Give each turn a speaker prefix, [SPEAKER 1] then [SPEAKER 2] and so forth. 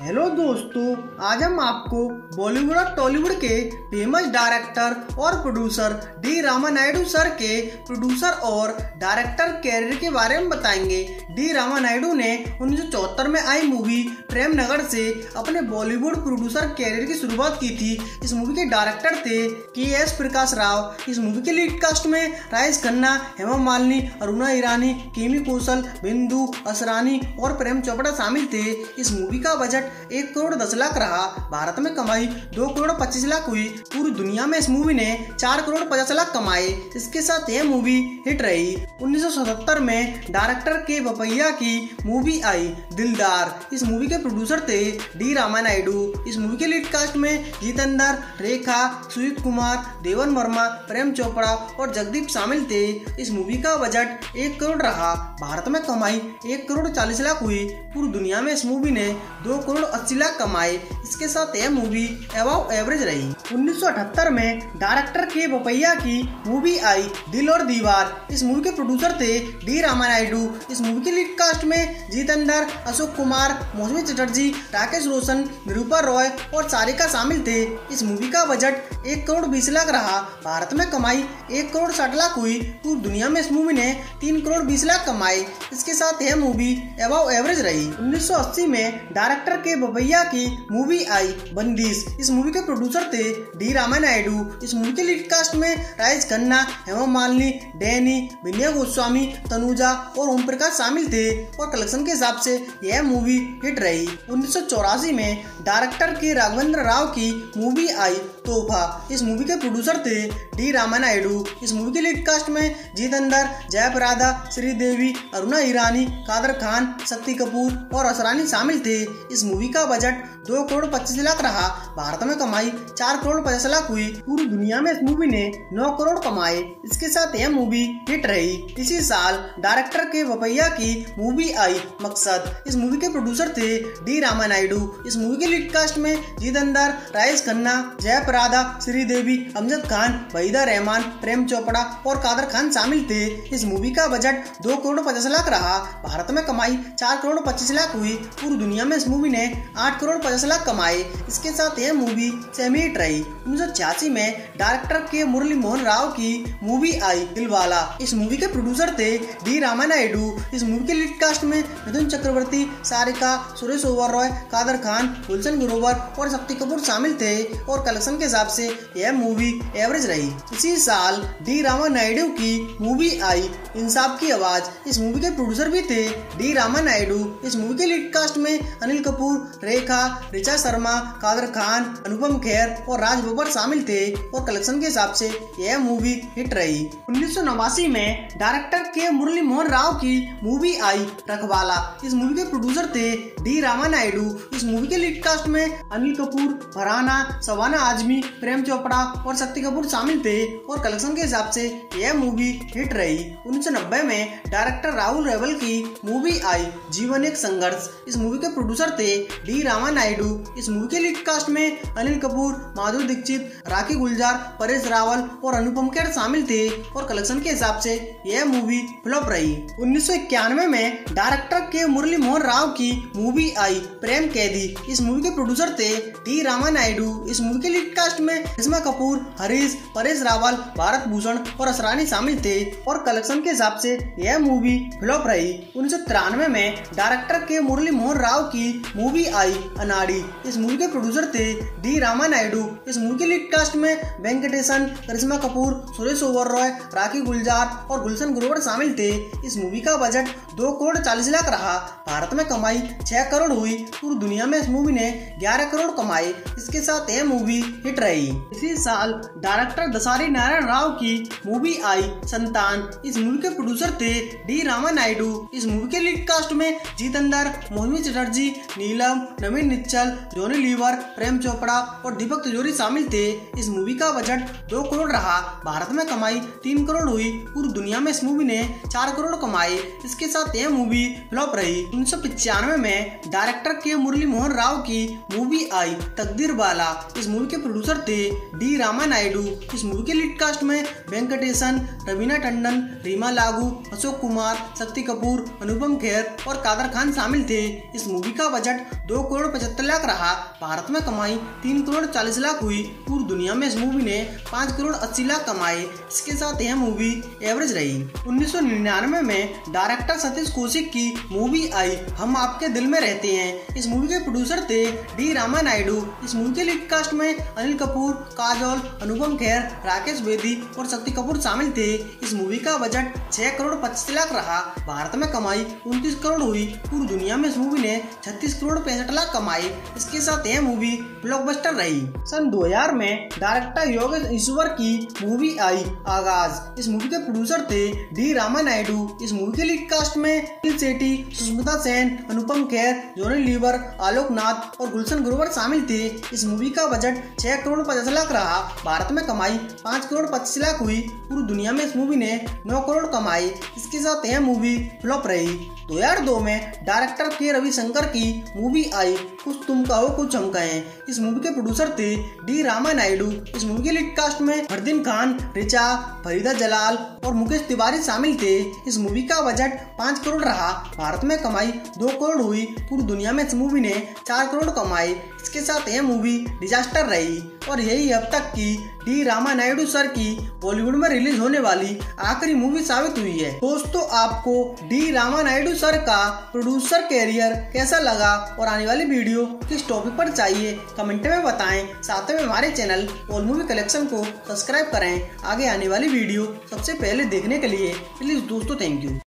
[SPEAKER 1] Hello दोस्तों, आज हम आपको बॉलीवुड और टॉलीवुड के फेमस डायरेक्टर और प्रोड्यूसर डी रामानायडू सर के प्रोड्यूसर और डायरेक्टर कैरियर के बारे में बताएंगे। डी रामानायडू ने 1974 में आई मूवी प्रेम नगर से अपने बॉलीवुड प्रोड्यूसर कैरियर की शुरुआत की थी। इस मूवी के डायरेक्टर थे के.एस. प्रकाश राव। इस मूवी के लीड कास्ट में राजेश खन्ना, हेमा मालिनी, अरुणा ईरानी, किमी कौशल, बिंदु असरानी और प्रेम चोपड़ा शामिल थे। इस मूवी का बजट 1 करोड़ 10 लाख रहा। भारत में कमाई 2 करोड़ 25 लाख हुई। पूरी दुनिया में इस मूवी ने 4 करोड़ 50 लाख कमाए। इसके साथ यह मूवी हिट रही। 1977 में डायरेक्टर के बपैया की मूवी आई दिलदार। इस मूवी के प्रोड्यूसर थे डी रामानायडू। इस मूवी के लीड कास्ट में जितेंद्र, रेखा, सुजीत कुमार, देवन वर्मा, प्रेम चोपड़ा और जगदीप शामिल थे। इस मूवी का बजट 1 करोड़ रहा। भारत में कमाई 1 करोड़ 40 लाख हुई। पूरी दुनिया में इस मूवी ने 2 करोड़ 80 लाख कमाए। इसके साथ यह मूवी अबव एवरेज रही। 1978 में डायरेक्टर के बपैया की मूवी आई दिल और दीवार। इस मूवी के प्रोड्यूसर थे डी रामानायडू। इस मूवी के लीड कास्ट में जितेंद्र, अशोक कुमार, मौसमी चटर्जी, राकेश रोशन, निरूपा रॉय और सारिका शामिल थे। इस मूवी का बजट 1 करोड़ 20 लाख रहा। भारत में कमाई 1 करोड़ 60 लाख हुई। पूरी दुनिया में इस मूवी ने 3 करोड़ 20 लाख कमाए। इसके साथ यह मूवी अबव एवरेज रही। 1980 में डायरेक्टर के बपैया की मूवी आई बंदिश। इस मूवी के प्रोड्यूसर थे डी रामानायडू। इस मूवी के लीड कास्ट में राजेश खन्ना, हेमा मालिनी, डैनी, विनय गोस्वामी, तनुजा और ओम प्रकाश शामिल थे और कलेक्शन के हिसाब से यह मूवी हिट रही। 1984 में डायरेक्टर के राघवेंद्र राव की मूवी आई तोहफा। इस मूवी के प्रोड्यूसर थे डी रामानायडू। इस मूवी के लीड कास्ट में जितेंद्र, जयप्रदा, श्रीदेवी, अरुणा ईरानी, कादर खान, शक्ति कपूर और असरानी शामिल थे। इस मूवी का बजट 2 करोड़ 25 लाख रहा। भारत में कमाई 4 करोड़ 50 लाख हुई। पूरी दुनिया में इस मूवी ने 9 करोड़ कमाए। इसके साथ यह मूवी हिट रही। इसी साल डायरेक्टर के बपैया की मूवी आई मकसद। इस मूवी के प्रोड्यूसर थे डी रामानायडू। इस मूवी के लीड कास्ट में जितेंद्र, राजेश खन्ना, जयप्रदा, श्रीदेवी, अमजद खान, वहीदा रहमान, प्रेम चोपड़ा और कादर खान शामिल थे। इस मूवी का बजट 2 करोड़ 50 लाख रहा। भारत में कमाई 4 करोड़ 25 लाख हुई। पूरी दुनिया में इस मूवी ने 8 करोड़ 50 लाख कमाए। इसके साथ यह मूवी सेमी हिट रही। 1986 में डायरेक्टर के मुरली मोहन राव की मूवी आई दिलवाला। इस मूवी के प्रोड्यूसर थे डी रामानायडू। इस मूवी के लीड कास्ट में मिथुन चक्रवर्ती, सारिका, सुरेश ओबेरॉय, कादर खान, गुलशन ग्रोवर और शक्ति कपूर शामिल थे और कलेक्शन के हिसाब से यह मूवी एवरेज रही। इसी साल डी रामानायडू की मूवी आई इंसाफ की आवाज। इस मूवी के प्रोड्यूसर भी थे डी रामानायडू। इस मूवी के लीड कास्ट में अनिल कपूर, रेखा, ऋचा शर्मा, कादर खान, अनुपम खेर और राज बब्बर शामिल थे और कलेक्शन के हिसाब से यह मूवी हिट रही। 1989 में डायरेक्टर के मुरली मोहन राव की मूवी आई रखवाला। इस मूवी के प्रोड्यूसर थे डी रामानायडू। इस मूवी के लीड कास्ट में अनिल कपूर, फरहाना, शबाना आजमी, प्रेम चोपड़ा और शक्ति कपूर शामिल थे और कलेक्शन के हिसाब से यह मूवी हिट रही। 1990 में डायरेक्टर राहुल रेवल की मूवी आई जीवन एक संघर्ष। इस मूवी के प्रोड्यूसर थे डी रामानायडू। इस मूवी के लीड कास्ट में अनिल कपूर, माधुरी दीक्षित, राखी गुलजार, परेश रावल और अनुपम खेर शामिल थे और कलेक्शन के हिसाब से यह मूवी फ्लॉप रही। 1991 में डायरेक्टर के मुरली मोहन राव की मूवी आई प्रेम कैदी। इस मूवी के प्रोड्यूसर थे डी रामानायडू। इस मूवी के लीड कास्ट में करिश्मा कपूर, हरीश, परेश रावल, भारत भूषण और असरानी शामिल थे और कलेक्शन के हिसाब से यह मूवी फ्लॉप रही। 1993 में डायरेक्टर के मुरली मोहन राव की मूवी आई अनाड़ी। इस मूवी के प्रोड्यूसर थे डी रामानायडू। इस मूवी के लीड कास्ट में वेंकटेशन, करिश्मा कपूर, सुरेश ओबेरॉय, राखी गुलजार और गुलशन ग्रोवर शामिल थे। इस मूवी का बजट 2 करोड़ 40 लाख रहा। भारत में कमाई 6 करोड़ हुई। पूरी दुनिया में इस मूवी ने 11 करोड़ कमाए। इसके साथ यह मूवी हिट रही। इसी साल डायरेक्टर दसारी नारायण राव की मूवी आई संतान। इस मूवी के प्रोड्यूसर थे डी रामानायडू। इस मूवी के लीड कास्ट में जितेंद्र, मौसमी चटर्जी, नीलम, नवीन निश्चल, जॉनी लीवर, प्रेम चोपड़ा और दीपक तिजोरी शामिल थे। इस मूवी का बजट 2 करोड़ रहा। भारत में कमाई 3 करोड़ हुई। पूरी दुनिया में इस मूवी ने 4 करोड़ कमाए। इसके साथ यह मूवी फ्लॉप रही। 1995 में डायरेक्टर के मुरली मोहन राव की मूवी आई तकदीर बाला। इस मूवी के प्रोड्यूसर थे डी रामा नायडू। इस मूवी के लीड कास्ट में वेंकटेशन, रवीना टंडन, रीमा लागू, अशोक कुमार, शक्ति कपूर, अनुपम खेर और कादर खान शामिल थे। इस मूवी का बजट 2 करोड़ 75 लाख रहा। भारत में कमाई 3 करोड़ 40 लाख हुई। पूरी दुनिया में इस मूवी ने 5 करोड़ 80 लाख कमाए। इसके साथ यह मूवी एवरेज रही। 1999 में डायरेक्टर सतीश कौशिक की मूवी आई हम आपके दिल में रहते हैं। इस मूवी के प्रोड्यूसर थे डी रामा नायडू। इस मूवी के लीड कास्ट में अनिल कपूर, काजोल, अनुपम खेर, राकेश बेदी और शक्ति कपूर शामिल थे। इस मूवी का बजट 6 करोड़ 25 लाख रहा। भारत में कमाई 29 करोड़ हुई। पूरी दुनिया में इस मूवी ने 36 करोड़ 65 लाख कमाए। इसके साथ यह मूवी ब्लॉकबस्टर रही। सन 2000 में डायरेक्टर योगेश ईश्वर की मूवी आई आगाज। इस मूवी के प्रोड्यूसर थे डी रामा नायडू। इस मूवी के लीड कास्ट में अनिल सेठी, सुष्मिता सेन, अनुपम खेर, जॉनी लीवर, आलोक नाथ और गुलशन ग्रोवर शामिल थे। इस मूवी का बजट 6 करोड़ 50 लाख रहा। भारत में कमाई 5 करोड़ 25 लाख हुई। पूरी दुनिया में इस मूवी ने 9 करोड़ कमाए। इसके साथ यह मूवी फ्लॉप रही। 2002 में डायरेक्टर के रविशंकर की मूवी आई कुछ तुम कहो कुछ हम कहें। इस मूवी के प्रोड्यूसर थे डी रामा नायडू। इस मूवी के लीड कास्ट में फरदीन खान, रिचा, फरीदा जलाल और मुकेश तिवारी शामिल थे। इस मूवी का बजट 5 करोड़ रहा। भारत में कमाई 2 करोड़ हुई। पूरी दुनिया में इस मूवी ने 4 करोड़ कमाए। इसके साथ यह मूवी डिजास्टर रही। और यही अब तक की डी रामा नायडू सर की बॉलीवुड में रिलीज होने वाली आखिरी मूवी साबित हुई है। दोस्तों, आपको डी रामा नायडू सर का प्रोड्यूसर कैरियर कैसा लगा और आने वाली वीडियो किस टॉपिक पर चाहिए कमेंट में बताएं। साथ में हमारे चैनल ऑल मूवी कलेक्शन को सब्सक्राइब करें। आगे आने वाली वीडियो सबसे पहले देखने के लिए प्लीज दोस्तों थैंक यू।